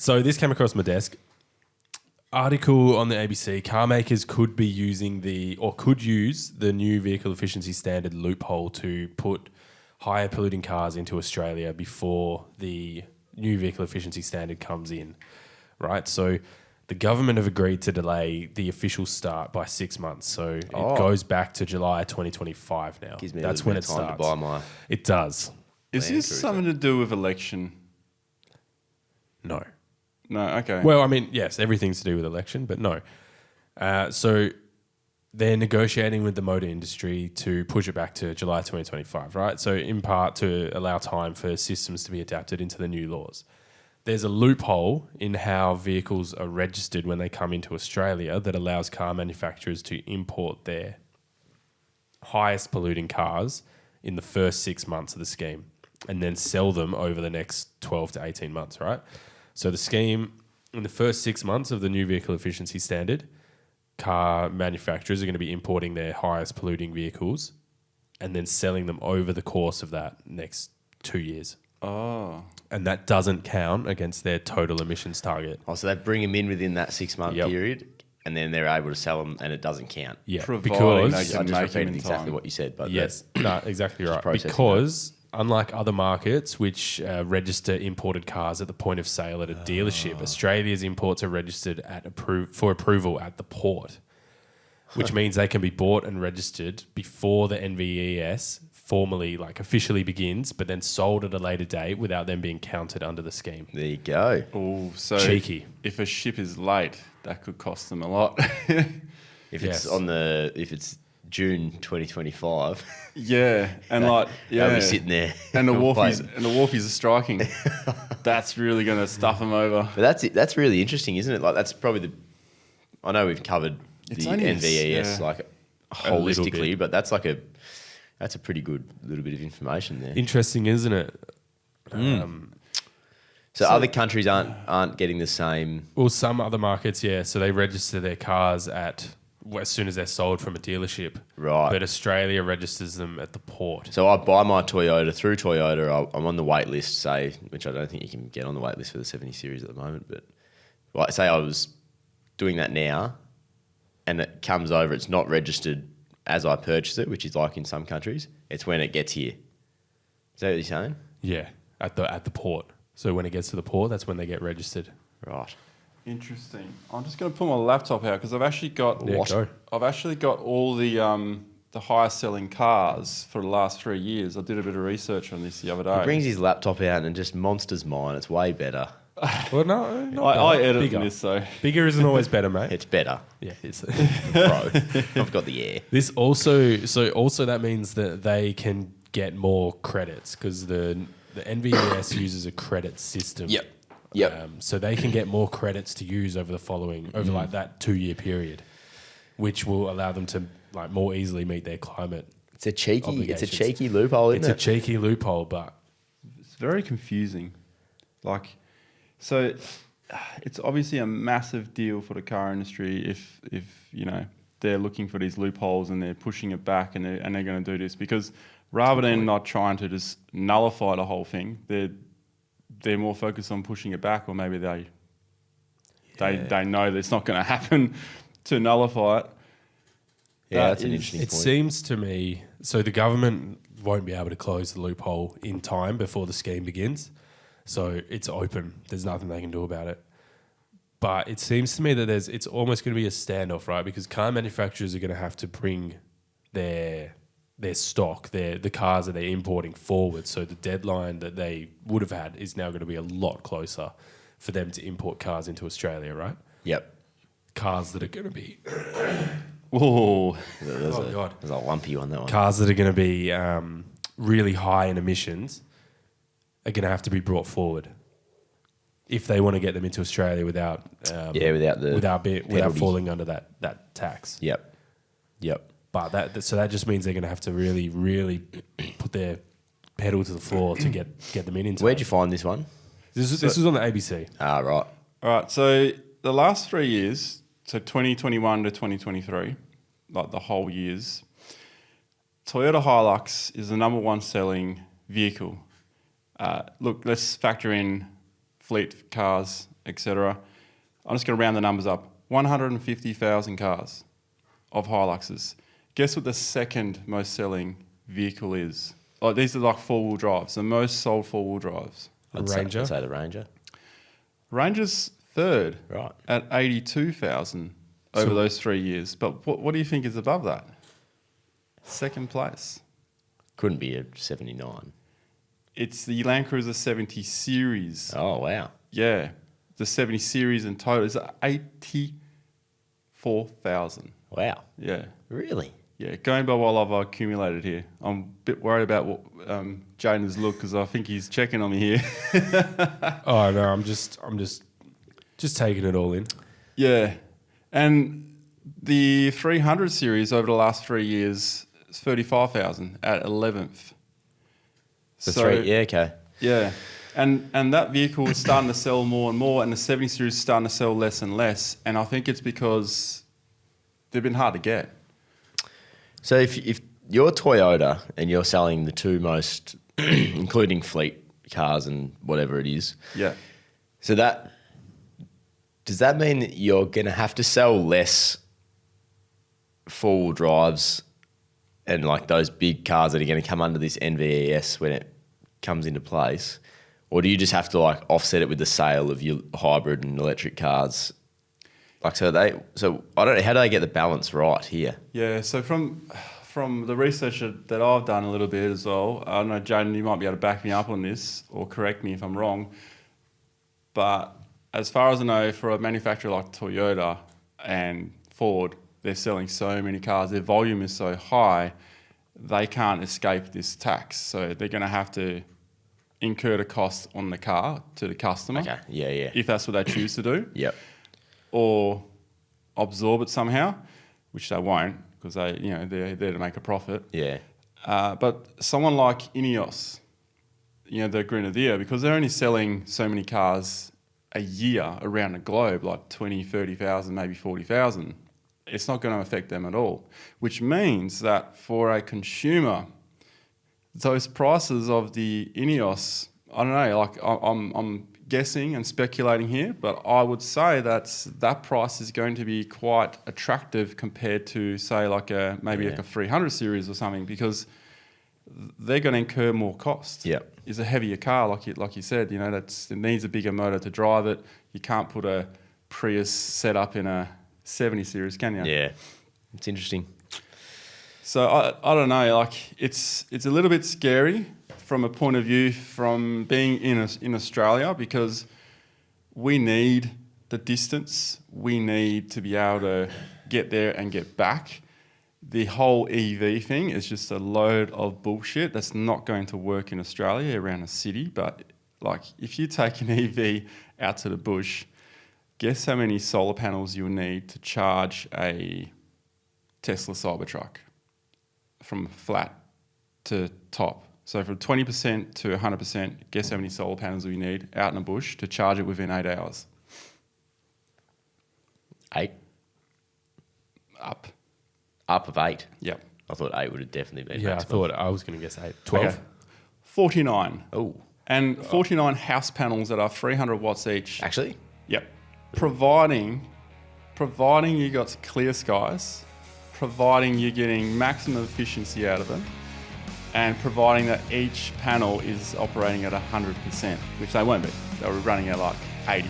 So this came across my desk. Article on the ABC, car makers could use the new vehicle efficiency standard loophole to put higher polluting cars into Australia before the new vehicle efficiency standard comes in, right? So the government have agreed to delay the official start by 6 months. So it goes back to July 2025 now. Gives me That's a when little it bit of time starts. to buy my... It does. Is this something to do with election? No. No, okay. Well, I mean, yes, everything's to do with election, but no. So they're negotiating with the motor industry to push it back to July 2025, right? So in part to allow time for systems to be adapted into the new laws. There's a loophole in how vehicles are registered when they come into Australia that allows car manufacturers to import their highest polluting cars in the first 6 months of the scheme and then sell them over the next 12 to 18 months, right? So the scheme, in the first 6 months of the new vehicle efficiency standard, car manufacturers are going to be importing their highest polluting vehicles and then selling them over the course of that next 2 years. Oh. And that doesn't count against their total emissions target. Oh, so they bring them in within that 6 month Yep. period and then they're able to sell them and it doesn't count. Yeah, Providing because... they I can just make them repeated in exactly time. what you said. But Yes, no, exactly right. processing Because unlike other markets which register imported cars at the point of sale at a dealership, Australia's imports are registered for approval at the port, which means they can be bought and registered before the NVES formally, like officially begins, but then sold at a later date without them being counted under the scheme. there you go. Oh, so Cheeky. if a ship is late, that could cost them a lot. If Yes. it's June 2025, Yeah, and they'll be sitting there. and the waiting. wharfies are striking. That's really going to stuff them over. But that's it. That's really interesting, isn't it? Like that's probably I know we've covered It's the only a NVES yeah. like little holistically, bit. but that's a pretty good little bit of information there. Interesting, isn't it? So other countries aren't getting the same. Well, some other markets, yeah. So they register their cars as soon as they're sold from a dealership. Right. But Australia registers them at the port. So I buy my Toyota through Toyota. I'm on the wait list, say, which I don't think you can get on the wait list for the 70 series at the moment. But like, say I was doing that now, and it comes over. It's not registered as I purchase it, which is like in some countries. It's when it gets here. Is that what you're saying? Yeah, at the port. So when it gets to the port, that's when they get registered. Right. Interesting. I'm just going to pull my laptop out because I've actually got Yeah, go. I've actually got all the highest selling cars for the last 3 years. I did a bit of research on this the other day. He brings his laptop out and just monsters mine. It's way better. Well, no, not I better. edit Bigger. this, so Bigger isn't always better, mate. It's better. Yeah, it's Pro. I've got the air. this also that means that they can get more credits because the NVES uses a credit system. Yep. So they can get more credits to use over like that 2 year period, which will allow them to like more easily meet their climate. It's a cheeky obligations. loophole, isn't It's it? a cheeky loophole, but it's very confusing. So it's obviously a massive deal for the car industry if they're looking for these loopholes and they're pushing it back and they're going to do this because rather than not trying to just nullify the whole thing, they're more focused on pushing it back, or maybe they know that it's not going to happen to nullify it. Yeah, that's an interesting it point. seems to me so the government won't be able to close the loophole in time before the scheme begins. So it's open. There's nothing they can do about it. But it seems to me that it's almost going to be a standoff, right? Because car manufacturers are going to have to bring their stock, the cars that they're importing forward. So the deadline that they would have had is now going to be a lot closer for them to import cars into Australia, right? Yep. Cars that are going to be... Whoa. There's God. a lumpy one, that one. Cars that are going to be really high in emissions are going to have to be brought forward if they want to get them into Australia without penalty. falling under that tax. Yep. But that just means they're going to have to really, really put their pedal to the floor to get them in. Where'd you find this one? This was on the ABC. Ah, right. All right, so the last 3 years, so 2021 to 2023, like the whole years, Toyota Hilux is the number one selling vehicle. Look, let's factor in fleet cars etc. I'm just going to round the numbers up. 150,000 cars of Hiluxes. Guess what the second most selling vehicle is? Like, these are like four-wheel drives. The most sold four-wheel drives. Ranger. I'd say the Ranger. Ranger's third, Right. at 82,000 over those 3 years. But what do you think is above that? Second place. Couldn't be a 79. It's the Land Cruiser 70 Series. Oh, wow. Yeah. The 70 Series in total is 84,000. Wow. Yeah. Really? Yeah. Going by what I've accumulated here. I'm a bit worried about what Jaden's look, because I think he's checking on me here. Oh no, I'm just taking it all in. Yeah. And the 300 series over the last 3 years is 35,000 at 11th. Yeah, okay. Yeah. And that vehicle is starting to sell more and more, and the 70 series is starting to sell less and less. And I think it's because they've been hard to get. So if you're Toyota and you're selling the two most, including fleet cars and whatever it is, Yeah. so does that mean that you're going to have to sell less four-wheel drives and like those big cars that are going to come under this NVES when it comes into place? Or do you just have to like offset it with the sale of your hybrid and electric cars? Like, so I don't know, how do they get the balance right here? Yeah, so from the research that I've done a little bit as well, I don't know, Jaden, you might be able to back me up on this or correct me if I'm wrong, but as far as I know, for a manufacturer like Toyota and Ford, they're selling so many cars, their volume is so high, they can't escape this tax. So they're going to have to incur the cost on the car to the customer. Okay, yeah. If that's what they choose to do. Yep. Or absorb it somehow, which they won't, because they're there to make a profit. Yeah. But someone like Ineos, the Grenadier, because they're only selling so many cars a year around the globe, like 20, 30,000, maybe 40,000, it's not going to affect them at all. Which means that for a consumer, those prices of the Ineos, I don't know, like I'm guessing and speculating here, but I would say that price is going to be quite attractive compared to, say, like a 300 series or something, because they're going to incur more cost. Yeah. It's a heavier car, like you said, it needs a bigger motor to drive it. You can't put a Prius setup in a 70 series, can you? Yeah. It's interesting. So I don't know, like it's a little bit scary from a point of view from being in Australia, because we need the distance. We need to be able to get there and get back. The whole EV thing is just a load of bullshit that's not going to work in Australia around a city. But like, if you take an EV out to the bush, guess how many solar panels you'll need to charge a Tesla Cybertruck from flat to top. So from 20% to 100%, guess how many solar panels we need out in the bush to charge it within 8 hours? 8? Up. Up of 8? Yep. I thought 8 would have definitely been Yeah, maximum. I was going to guess 8. 12. Okay. 49. Oh. And 49 house panels that are 300 watts each. Actually? Yep. Providing you got clear skies, providing you're getting maximum efficiency out of them, and providing that each panel is operating at 100%, which they won't be. They'll be running at like 80%.